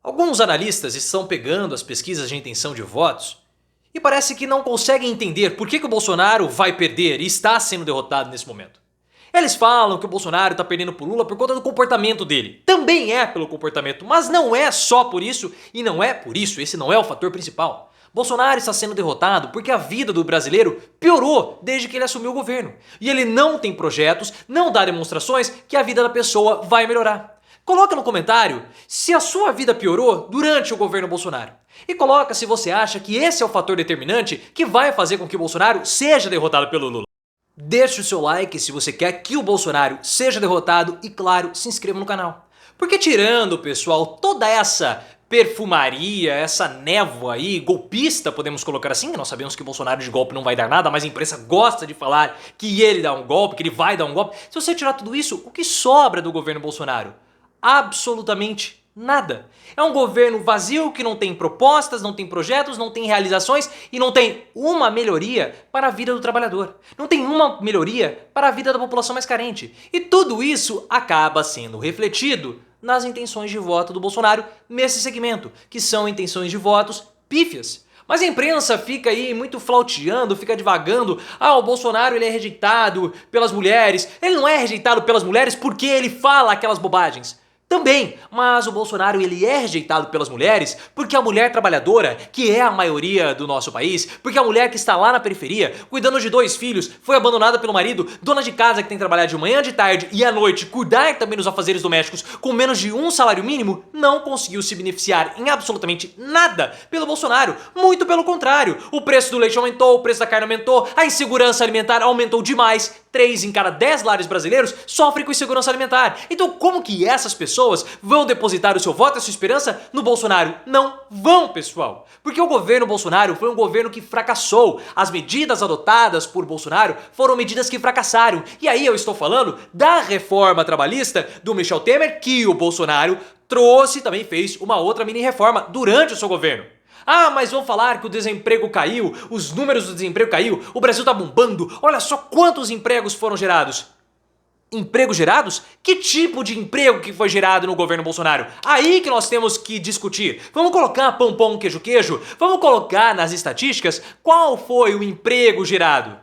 Alguns analistas estão pegando as pesquisas de intenção de votos e parece que não conseguem entender por que o Bolsonaro vai perder e está sendo derrotado nesse momento. Eles falam que o Bolsonaro está perdendo por Lula por conta do comportamento dele. Também é pelo comportamento, mas não é só por isso e não é por isso, esse não é o fator principal. Bolsonaro está sendo derrotado porque a vida do brasileiro piorou desde que ele assumiu o governo. E ele não tem projetos, não dá demonstrações que a vida da pessoa vai melhorar. Coloca no comentário se a sua vida piorou durante o governo Bolsonaro. E coloca se você acha que esse é o fator determinante que vai fazer com que o Bolsonaro seja derrotado pelo Lula. Deixe o seu like se você quer que o Bolsonaro seja derrotado e, claro, se inscreva no canal. Porque tirando, pessoal, toda essa perfumaria, essa névoa aí, golpista, podemos colocar assim, nós sabemos que o Bolsonaro de golpe não vai dar nada, mas a imprensa gosta de falar que ele dá um golpe, que ele vai dar um golpe. Se você tirar tudo isso, o que sobra do governo Bolsonaro? Absolutamente nada. É um governo vazio que não tem propostas, não tem projetos, não tem realizações e não tem uma melhoria para a vida do trabalhador. Não tem uma melhoria para a vida da população mais carente. E tudo isso acaba sendo refletido nas intenções de voto do Bolsonaro nesse segmento, que são intenções de votos pífias. Mas a imprensa fica aí muito flauteando, fica divagando. O Bolsonaro ele é rejeitado pelas mulheres. Ele não é rejeitado pelas mulheres porque ele fala aquelas bobagens. Também, mas o Bolsonaro ele é rejeitado pelas mulheres porque a mulher trabalhadora, que é a maioria do nosso país, porque a mulher que está lá na periferia, cuidando de 2 filhos, foi abandonada pelo marido, dona de casa que tem que trabalhar de manhã, de tarde e à noite, cuidar também dos afazeres domésticos com menos de um salário mínimo, não conseguiu se beneficiar em absolutamente nada pelo Bolsonaro. Muito pelo contrário, o preço do leite aumentou, o preço da carne aumentou, a insegurança alimentar aumentou demais. 3 em cada 10 lares brasileiros sofrem com insegurança alimentar. Então como que essas pessoas vão depositar o seu voto e a sua esperança no Bolsonaro? Não vão, pessoal. Porque o governo Bolsonaro foi um governo que fracassou. As medidas adotadas por Bolsonaro foram medidas que fracassaram. E aí eu estou falando da reforma trabalhista do Michel Temer, que o Bolsonaro trouxe e também fez uma outra mini reforma durante o seu governo. Mas vão falar que o desemprego caiu, os números do desemprego caiu, o Brasil tá bombando, olha só quantos empregos foram gerados. Empregos gerados? Que tipo de emprego que foi gerado no governo Bolsonaro? Aí que nós temos que discutir. Vamos colocar pão, pão, queijo, queijo? Vamos colocar nas estatísticas qual foi o emprego gerado?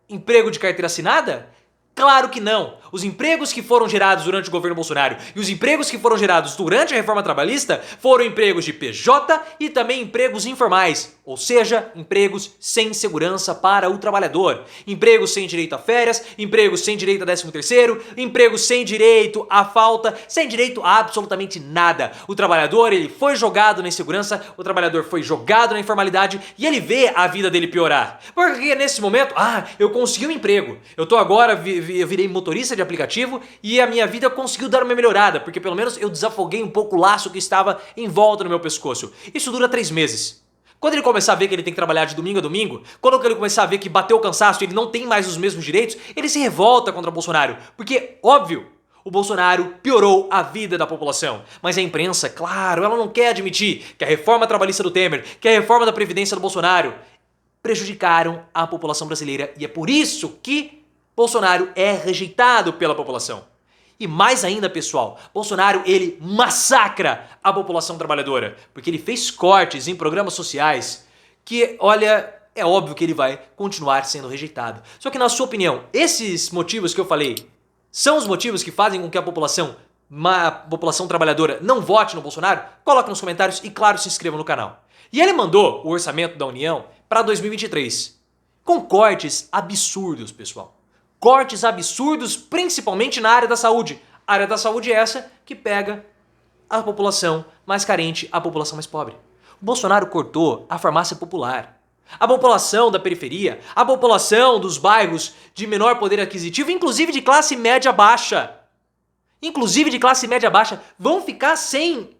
Emprego de carteira assinada? Claro que não. Os empregos que foram gerados durante o governo Bolsonaro e os empregos que foram gerados durante a reforma trabalhista foram empregos de PJ e também empregos informais, ou seja, empregos sem segurança para o trabalhador. Empregos sem direito a férias, empregos sem direito a 13º, empregos sem direito a falta, sem direito a absolutamente nada. O trabalhador ele foi jogado na insegurança, o trabalhador foi jogado na informalidade e ele vê a vida dele piorar. Porque nesse momento, eu consegui um emprego, eu tô agora, eu virei motorista de aplicativo e a minha vida conseguiu dar uma melhorada, porque pelo menos eu desafoguei um pouco o laço que estava em volta do meu pescoço. Isso dura 3 meses. Quando ele começar a ver que ele tem que trabalhar de domingo a domingo, quando ele começar a ver que bateu o cansaço e ele não tem mais os mesmos direitos, ele se revolta contra o Bolsonaro. Porque, óbvio, o Bolsonaro piorou a vida da população. Mas a imprensa, claro, ela não quer admitir que a reforma trabalhista do Temer, que a reforma da Previdência do Bolsonaro prejudicaram a população brasileira. E é por isso que Bolsonaro é rejeitado pela população. E mais ainda, pessoal, Bolsonaro ele massacra a população trabalhadora, porque ele fez cortes em programas sociais que, olha, é óbvio que ele vai continuar sendo rejeitado. Só que na sua opinião, esses motivos que eu falei são os motivos que fazem com que a população trabalhadora não vote no Bolsonaro? Coloque nos comentários e, claro, se inscreva no canal. E ele mandou o orçamento da União para 2023, com cortes absurdos, pessoal. Cortes absurdos, principalmente na área da saúde. A área da saúde é essa que pega a população mais carente, a população mais pobre. O Bolsonaro cortou a farmácia popular. A população da periferia, a população dos bairros de menor poder aquisitivo, inclusive de classe média baixa. Vão ficar sem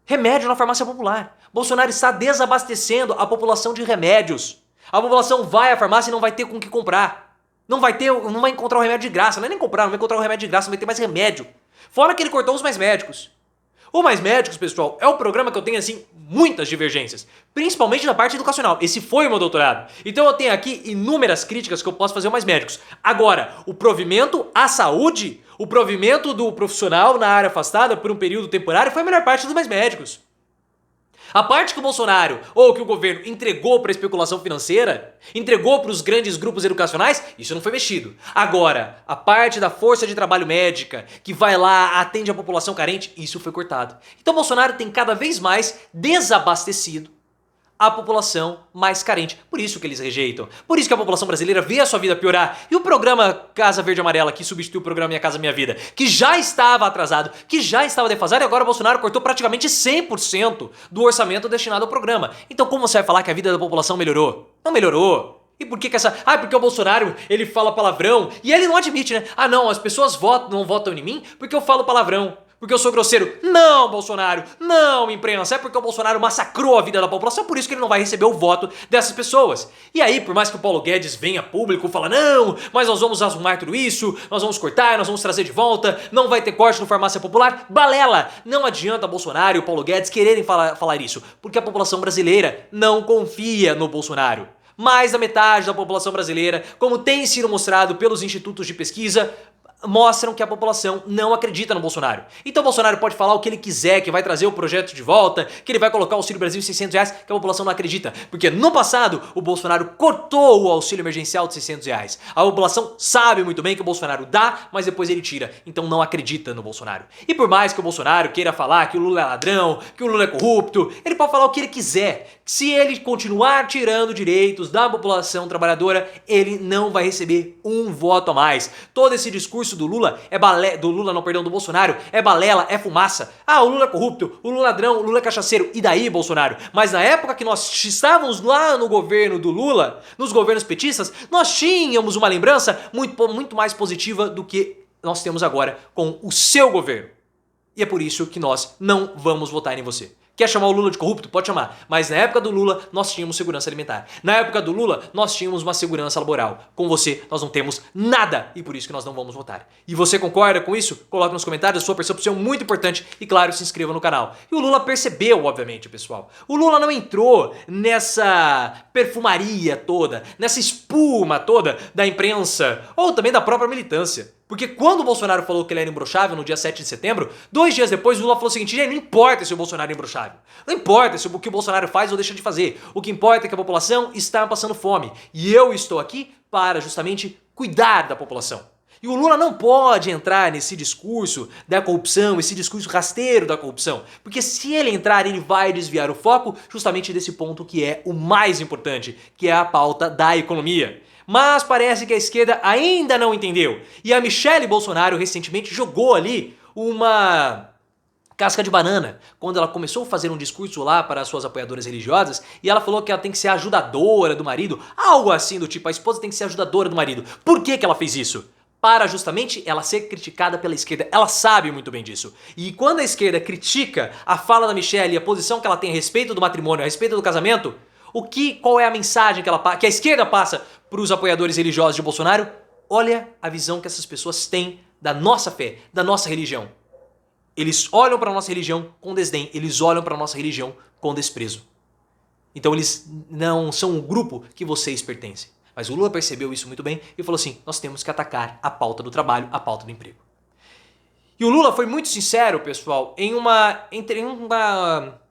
remédio na farmácia popular. Bolsonaro está desabastecendo a população de remédios. A população vai à farmácia e não vai ter com o que comprar. Não vai encontrar o remédio de graça, não é nem comprar, não vai encontrar o remédio de graça, não vai ter mais remédio. Fora que ele cortou os Mais Médicos. O Mais Médicos, pessoal, é um programa que eu tenho, assim, muitas divergências. Principalmente na parte educacional. Esse foi o meu doutorado. Então eu tenho aqui inúmeras críticas que eu posso fazer ao Mais Médicos. Agora, o provimento à saúde, O provimento do profissional na área afastada por um período temporário foi a melhor parte dos mais médicos. A parte que o Bolsonaro ou que o governo entregou para a especulação financeira, entregou para os grandes grupos educacionais, isso não foi mexido. Agora, a parte da força de trabalho médica, que vai lá, atende a população carente, isso foi cortado. Então Bolsonaro tem cada vez mais desabastecido a população mais carente. Por isso que eles rejeitam. Por isso que a população brasileira vê a sua vida piorar. E o programa Casa Verde e Amarela, que substituiu o programa Minha Casa Minha Vida, que já estava atrasado, que já estava defasado, e agora o Bolsonaro cortou praticamente 100% do orçamento destinado ao programa. Então como você vai falar que a vida da população melhorou? Não melhorou. E por que essa... porque o Bolsonaro, ele fala palavrão, e ele não admite, né? Não, as pessoas não votam em mim porque eu falo palavrão. Porque eu sou grosseiro. Não, Bolsonaro. Não, imprensa. É porque o Bolsonaro massacrou a vida da população, por isso que ele não vai receber o voto dessas pessoas. E aí, por mais que o Paulo Guedes venha a público e fala, não, mas nós vamos arrumar tudo isso, nós vamos cortar, nós vamos trazer de volta, não vai ter corte no farmácia popular, balela. Não adianta Bolsonaro e o Paulo Guedes quererem falar isso, porque a população brasileira não confia no Bolsonaro. Mais da metade da população brasileira, como tem sido mostrado pelos institutos de pesquisa, mostram que a população não acredita no Bolsonaro. Então o Bolsonaro pode falar o que ele quiser, que vai trazer o projeto de volta, que ele vai colocar o Auxílio Brasil em R$600, que a população não acredita. Porque no passado, o Bolsonaro cortou o auxílio emergencial de R$600. A população sabe muito bem que o Bolsonaro dá, mas depois ele tira. Então não acredita no Bolsonaro. E por mais que o Bolsonaro queira falar que o Lula é ladrão, que o Lula é corrupto, ele pode falar o que ele quiser. Se ele continuar tirando direitos da população trabalhadora, ele não vai receber um voto a mais. Todo esse discurso do Lula do Bolsonaro é balela, é fumaça. O Lula é corrupto, o Lula é ladrão, o Lula é cachaceiro. E daí, Bolsonaro? Mas na época que nós estávamos lá no governo do Lula, nos governos petistas, nós tínhamos uma lembrança muito mais positiva do que nós temos agora com o seu governo. E é por isso que nós não vamos votar em você. Quer chamar o Lula de corrupto? Pode chamar. Mas na época do Lula, nós tínhamos segurança alimentar. Na época do Lula, nós tínhamos uma segurança laboral. Com você, nós não temos nada. E por isso que nós não vamos votar. E você concorda com isso? Coloque nos comentários, a sua percepção é muito importante. E claro, se inscreva no canal. E o Lula percebeu, obviamente, pessoal. O Lula não entrou nessa perfumaria toda, nessa espuma toda da imprensa ou também da própria militância. Porque quando o Bolsonaro falou que ele era imbrochável no dia 7 de setembro, 2 dias depois o Lula falou o seguinte, não importa se o Bolsonaro é imbrochável, não importa se o que o Bolsonaro faz ou deixa de fazer, o que importa é que a população está passando fome e eu estou aqui para justamente cuidar da população. E o Lula não pode entrar nesse discurso da corrupção, esse discurso rasteiro da corrupção, porque se ele entrar, ele vai desviar o foco justamente desse ponto que é o mais importante, que é a pauta da economia. Mas parece que a esquerda ainda não entendeu. E a Michelle Bolsonaro recentemente jogou ali uma casca de banana, quando ela começou a fazer um discurso lá para as suas apoiadoras religiosas, e ela falou que ela tem que ser ajudadora do marido, algo assim do tipo, a esposa tem que ser ajudadora do marido. Por que ela fez isso? Para justamente ela ser criticada pela esquerda. Ela sabe muito bem disso. E quando a esquerda critica a fala da Michelle e a posição que ela tem a respeito do matrimônio, a respeito do casamento, qual é a mensagem que a esquerda passa para os apoiadores religiosos de Bolsonaro? Olha a visão que essas pessoas têm da nossa fé, da nossa religião. Eles olham para a nossa religião com desdém, eles olham para a nossa religião com desprezo. Então eles não são um grupo que vocês pertencem. Mas o Lula percebeu isso muito bem e falou assim, nós temos que atacar a pauta do trabalho, a pauta do emprego. E o Lula foi muito sincero, pessoal, em uma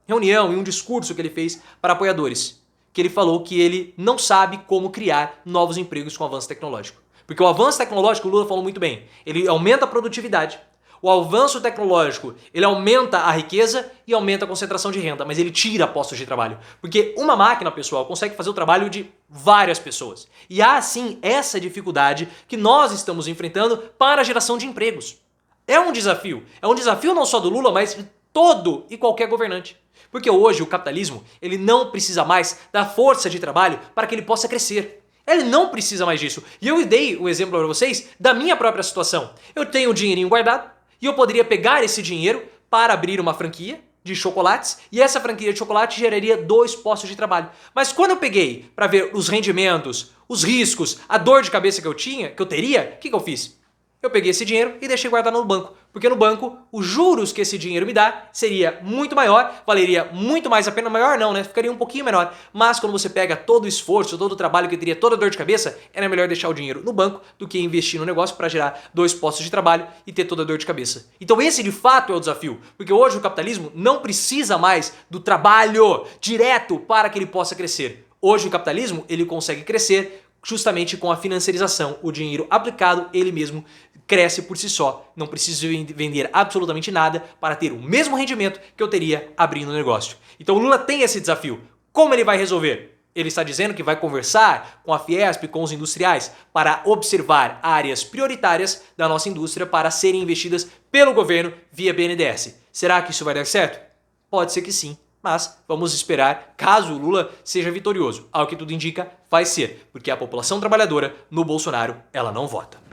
reunião, em um discurso que ele fez para apoiadores. Que ele falou que ele não sabe como criar novos empregos com o avanço tecnológico. Porque o avanço tecnológico, o Lula falou muito bem, ele aumenta a produtividade. O avanço tecnológico, ele aumenta a riqueza e aumenta a concentração de renda, mas ele tira postos de trabalho. Porque uma máquina, pessoal, consegue fazer o trabalho de várias pessoas. E há, sim, essa dificuldade que nós estamos enfrentando para a geração de empregos. É um desafio não só do Lula, mas de todo e qualquer governante. Porque hoje o capitalismo, ele não precisa mais da força de trabalho para que ele possa crescer. Ele não precisa mais disso. E eu dei um exemplo para vocês da minha própria situação. Eu tenho um dinheirinho guardado e eu poderia pegar esse dinheiro para abrir uma franquia de chocolates e essa franquia de chocolate geraria 2 postos de trabalho. Mas quando eu peguei para ver os rendimentos, os riscos, a dor de cabeça que eu teria, o que eu fiz? Eu peguei esse dinheiro e deixei guardado no banco, porque no banco os juros que esse dinheiro me dá seria muito maior, valeria muito mais a pena, maior não, né? Ficaria um pouquinho menor, mas quando você pega todo o esforço, todo o trabalho que teria, toda a dor de cabeça, era melhor deixar o dinheiro no banco do que investir no negócio para gerar 2 postos de trabalho e ter toda a dor de cabeça. Então esse de fato é o desafio, porque hoje o capitalismo não precisa mais do trabalho direto para que ele possa crescer. Hoje o capitalismo ele consegue crescer justamente com a financiarização, o dinheiro aplicado, ele mesmo cresce por si só. Não preciso vender absolutamente nada para ter o mesmo rendimento que eu teria abrindo o negócio. Então o Lula tem esse desafio. Como ele vai resolver? Ele está dizendo que vai conversar com a Fiesp, com os industriais, para observar áreas prioritárias da nossa indústria para serem investidas pelo governo via BNDES. Será que isso vai dar certo? Pode ser que sim. Mas vamos esperar caso o Lula seja vitorioso. Ao que tudo indica, vai ser, porque a população trabalhadora no Bolsonaro, ela não vota.